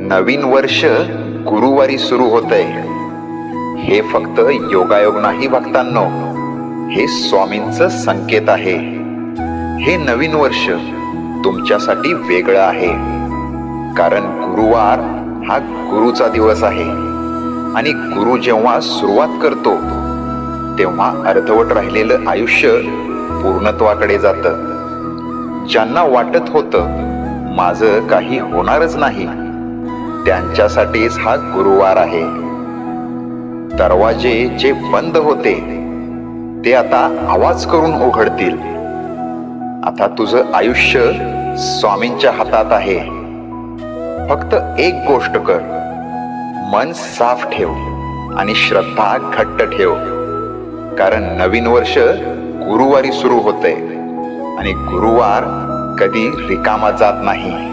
नवीन वर्ष गुरुवारी सुरू होतंय. हे फक्त योगायोग नाही भक्तांनो, हे स्वामींचं संकेत आहे. हे नवीन वर्ष तुमच्यासाठी वेगळं आहे, कारण गुरुवार हा गुरुचा दिवस आहे. आणि गुरु जेव्हा सुरुवात करतो तेव्हा अर्धवट राहिलेलं आयुष्य पूर्णत्वाकडे जातं. ज्यांना वाटत होतं माझं काही होणारच नाही, त्यांच्यासाठीच हा गुरुवार आहे. दरवाजे जे बंद होते ते आता आवाज करून उघडतील. आता तुझं आयुष्य स्वामींच्या हातात आहे. फक्त एक गोष्ट कर, मन साफ ठेव आणि श्रद्धा घट्ट ठेव, कारण नवीन वर्ष गुरुवारी सुरू होतंय आणि गुरुवार कधी रिकामा जात नाही.